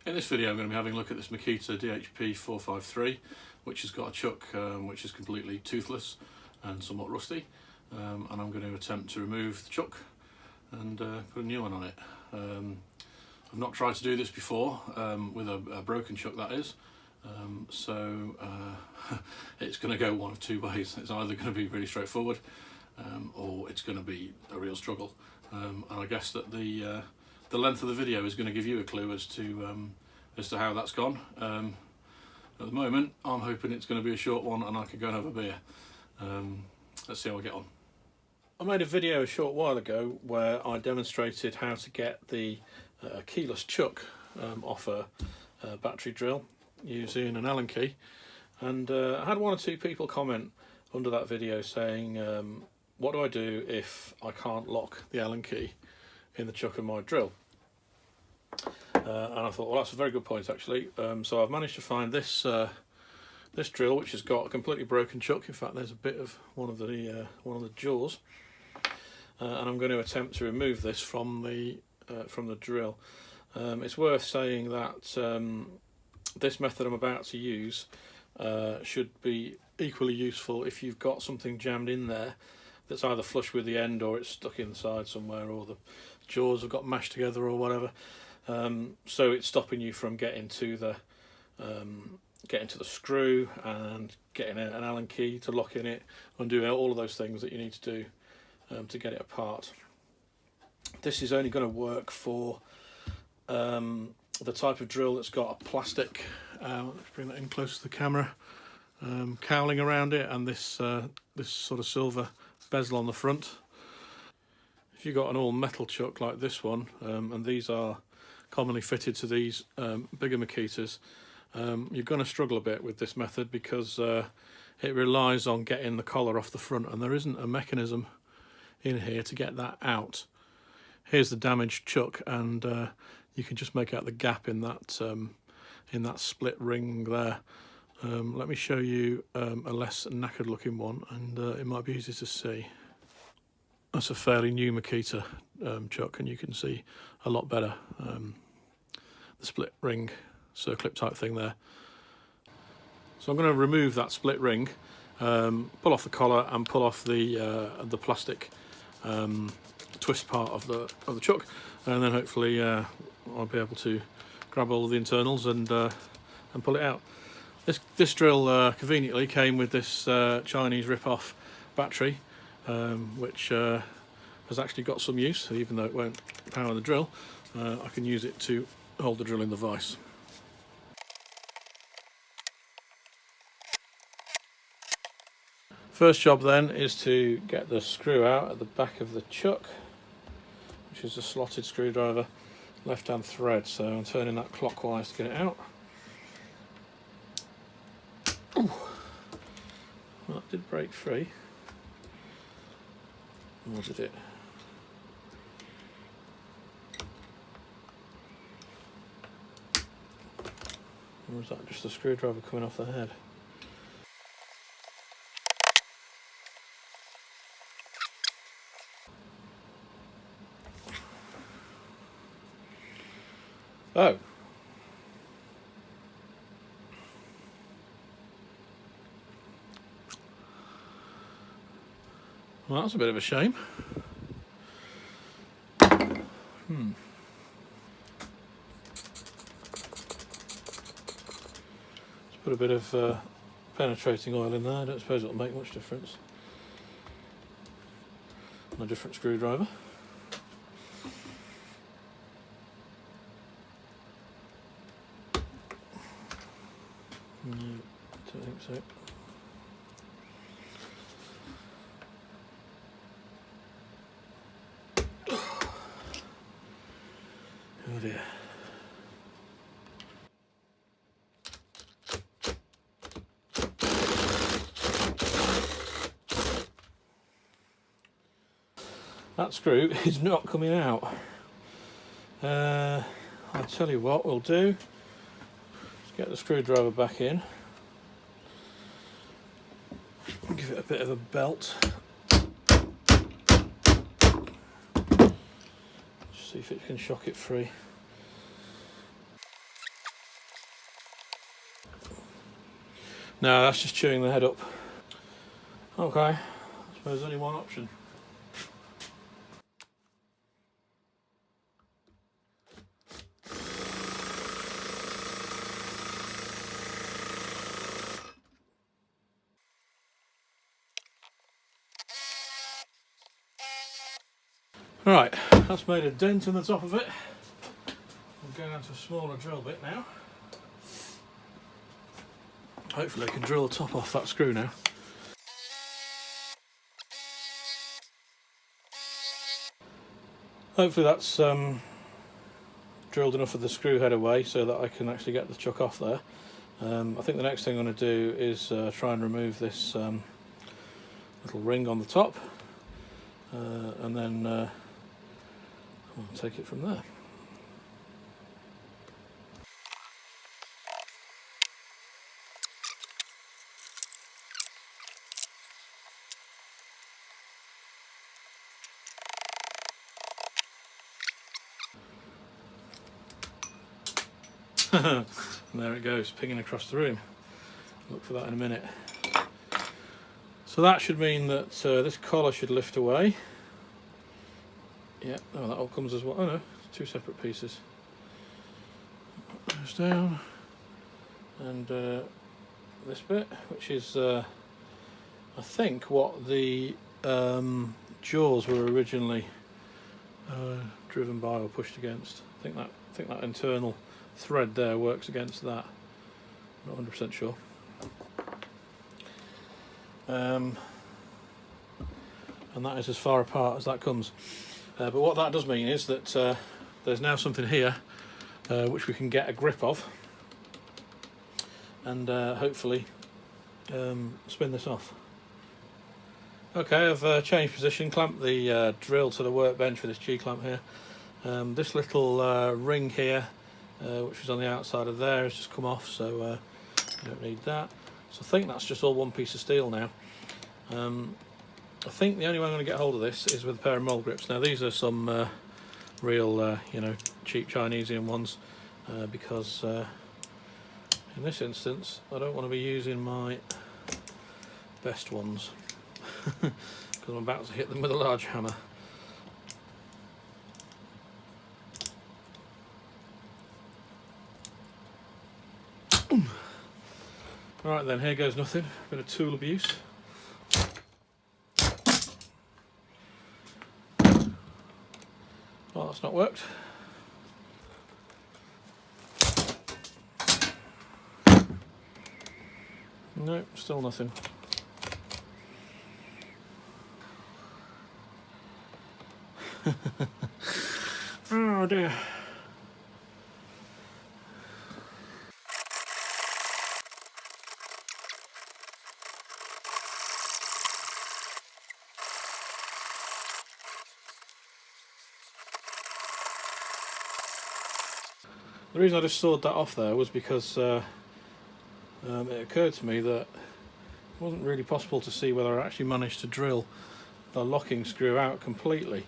In this video I'm going to be having a look at this Makita DHP453, which has got a chuck which is completely toothless and somewhat rusty, and I'm going to attempt to remove the chuck and put a new one on it. I've not tried to do this before with a broken chuck, that is, so it's going to go one of two ways. It's either going to be really straightforward or it's going to be a real struggle, and I guess that the length of the video is going to give you a clue as to how that's gone. At the moment I'm hoping it's going to be a short one and I can go and have a beer. Let's see how we get on. I made a video a short while ago where I demonstrated how to get the keyless chuck off a battery drill using an Allen key, and I had one or two people comment under that video saying, what do I do if I can't lock the Allen key in the chuck of my drill? And I thought, well, that's a very good point actually. So I've managed to find this this drill, which has got a completely broken chuck. In fact, there's a bit of one of the jaws, and I'm going to attempt to remove this from the drill. It's worth saying that this method I'm about to use should be equally useful if you've got something jammed in there that's either flush with the end or it's stuck inside somewhere, or the jaws have got mashed together or whatever. So it's stopping you from getting to the screw and getting an Allen key to lock in it, and doing all of those things that you need to do to get it apart. This is only going to work for the type of drill that's got a plastic, let's bring that in close to the camera, cowling around it, and this sort of silver bezel on the front. If you've got an all metal chuck like this one, and these are commonly fitted to these bigger Makitas, you're going to struggle a bit with this method because it relies on getting the collar off the front, and there isn't a mechanism in here to get that out. Here's the damaged chuck, and you can just make out the gap in that split ring there. Let me show you a less knackered looking one, and it might be easy to see. That's a fairly new Makita chuck, and you can see a lot better the split ring circlip type thing there. So I'm going to remove that split ring, pull off the collar and pull off the plastic twist part of the chuck, and then hopefully I'll be able to grab all of the internals and pull it out. This drill conveniently came with this Chinese rip-off battery, which has actually got some use. Even though it won't power the drill, I can use it to hold the drill in the vise. First job then is to get the screw out at the back of the chuck, which is a slotted screwdriver, left-hand thread, so I'm turning that clockwise to get it out. Ooh. Well, that did break free. Or did it? Or was that just a screwdriver coming off the head? Oh. Well, that's a bit of a shame. Let's put a bit of penetrating oil in there. I don't suppose it'll make much difference. And a different screwdriver. No, don't think so. Oh dear. That screw is not coming out. I'll tell you what we'll do. Let's get the screwdriver back in. Give it a bit of a belt. See if it can shock it free. No, that's just chewing the head up. Okay, I suppose there's only one option. Right, that's made a dent in the top of it. I'm going down to a smaller drill bit now. Hopefully I can drill the top off that screw now. Hopefully that's drilled enough of the screw head away so that I can actually get the chuck off there. I think the next thing I'm going to do is try and remove this little ring on the top, and then I'll take it from there. And there it goes, pinging across the room. Look for that in a minute. So that should mean that this collar should lift away. Yeah, oh, that all comes as well. Oh no, two separate pieces. That goes down, and this bit, which is I think what the jaws were originally driven by or pushed against. I think that internal thread there works against that. Not 100% sure. And that is as far apart as that comes. But what that does mean is that there's now something here which we can get a grip of, and hopefully spin this off. Okay, I've changed position, clamped the drill to the workbench with this G-clamp here. This little ring here, which was on the outside of there, has just come off, so I don't need that. So I think that's just all one piece of steel now. I think the only way I'm going to get hold of this is with a pair of mole grips. Now these are some real, you know, cheap Chinesian ones, because in this instance I don't want to be using my best ones because I'm about to hit them with a large hammer. Right then, here goes nothing. Bit of tool abuse. Well, that's not worked. No, still nothing. Oh dear. The reason I just sawed that off there was because it occurred to me that it wasn't really possible to see whether I actually managed to drill the locking screw out completely.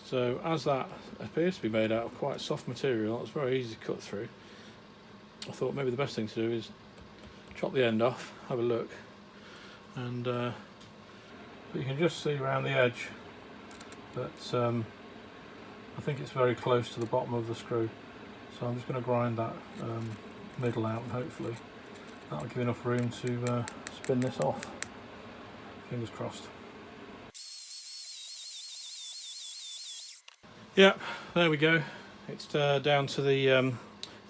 So as that appears to be made out of quite soft material, it's very easy to cut through. I thought maybe the best thing to do is chop the end off, have a look, and you can just see around the edge that I think it's very close to the bottom of the screw. So I'm just going to grind that middle out, and hopefully that'll give enough room to spin this off. Fingers crossed. Yep, there we go. It's down to the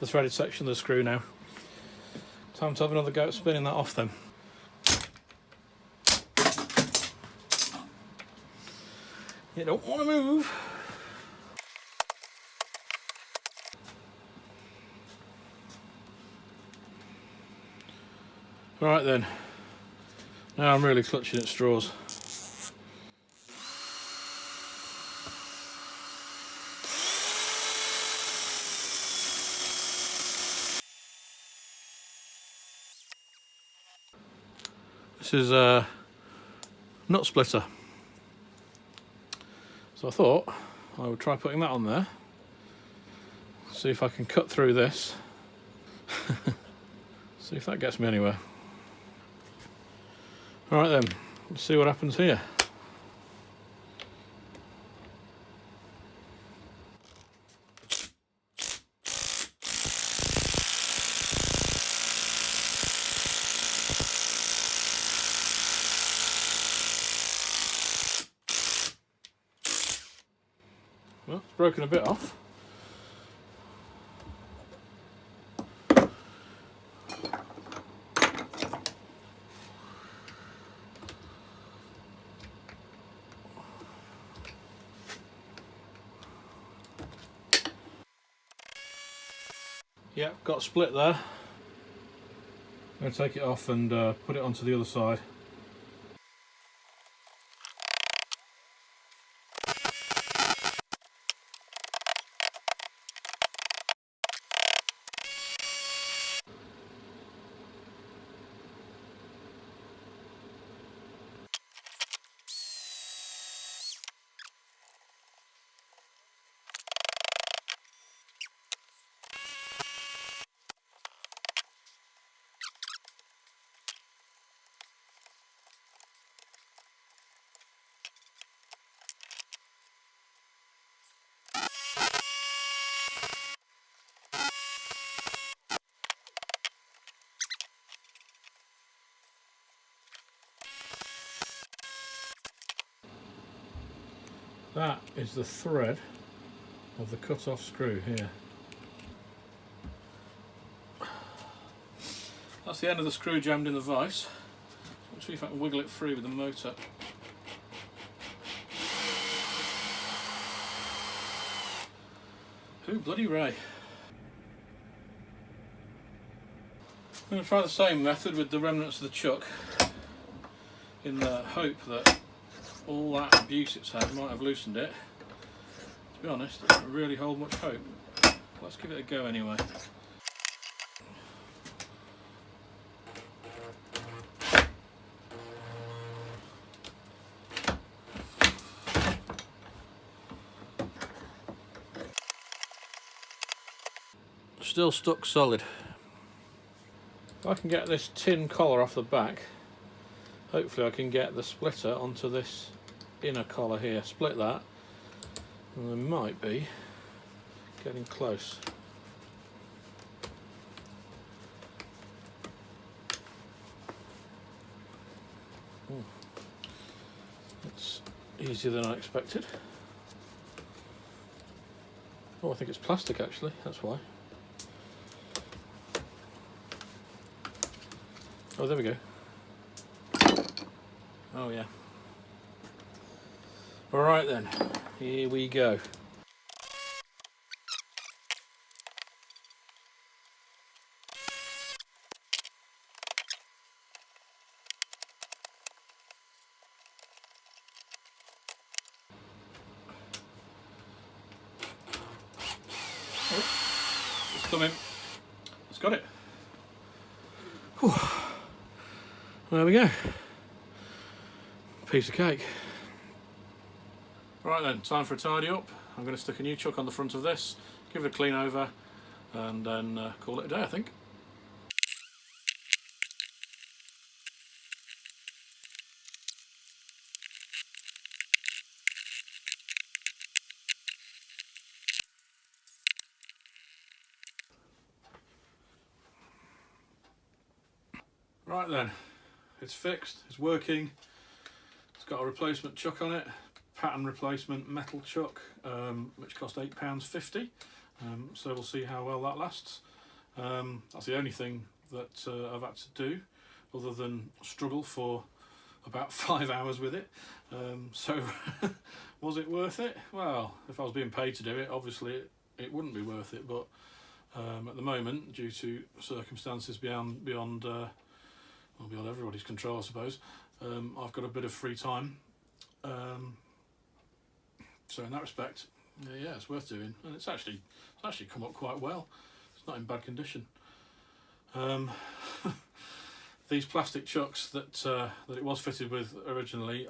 threaded section of the screw now. Time to have another go at spinning that off then. You don't want to move. Right then, now I'm really clutching at straws. This is a nut splitter. So I thought I would try putting that on there, see if I can cut through this, see if that gets me anywhere. Alright then, let's see what happens here. Well, it's broken a bit off. Yep, got a split there. I'm going to take it off and put it onto the other side. That is the thread of the cut-off screw here. That's the end of the screw jammed in the vise. Let's see if I can wiggle it free with the motor. Who bloody Ray? I'm going to try the same method with the remnants of the chuck, in the hope that all that abuse it's had might have loosened it. To be honest, it doesn't really hold much hope. Let's give it a go anyway. Still stuck solid. If I can get this tin collar off the back, hopefully I can get the splitter onto this inner collar here. Split that, and I might be getting close. It's easier than I expected. Oh, I think it's plastic actually, that's why. Oh, there we go. Oh yeah. Alright then, here we go. Oh, it's coming. It's got it. Whew. There we go. Piece of cake. Right then, time for a tidy up. I'm going to stick a new chuck on the front of this, give it a clean over, and then call it a day, I think. Right then, it's fixed, it's working. It's got a replacement chuck on it, pattern replacement metal chuck, which cost £8.50. So we'll see how well that lasts. That's the only thing that I've had to do, other than struggle for about 5 hours with it. So was it worth it? Well, if I was being paid to do it, obviously it wouldn't be worth it, but at the moment, due to circumstances beyond everybody's control, I suppose, I've got a bit of free time, so in that respect, yeah, it's worth doing, and it's actually come up quite well. It's not in bad condition. These plastic chucks that it was fitted with originally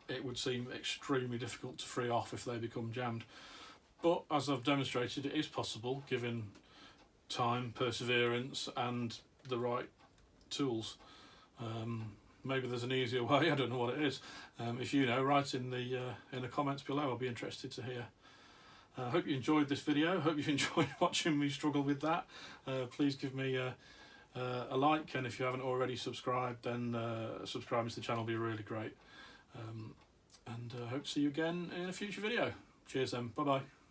it would seem extremely difficult to free off if they become jammed, but as I've demonstrated, it is possible given time, perseverance, and the right tools. maybe there's an easier way. I don't know what it is. If you know, write in the comments below. I'll be interested to hear. I hope you enjoyed this video. Hope you enjoyed watching me struggle with that. Please give me a like, and if you haven't already subscribed, then subscribing to the channel will be really great. And hope to see you again in a future video. Cheers then. Bye bye.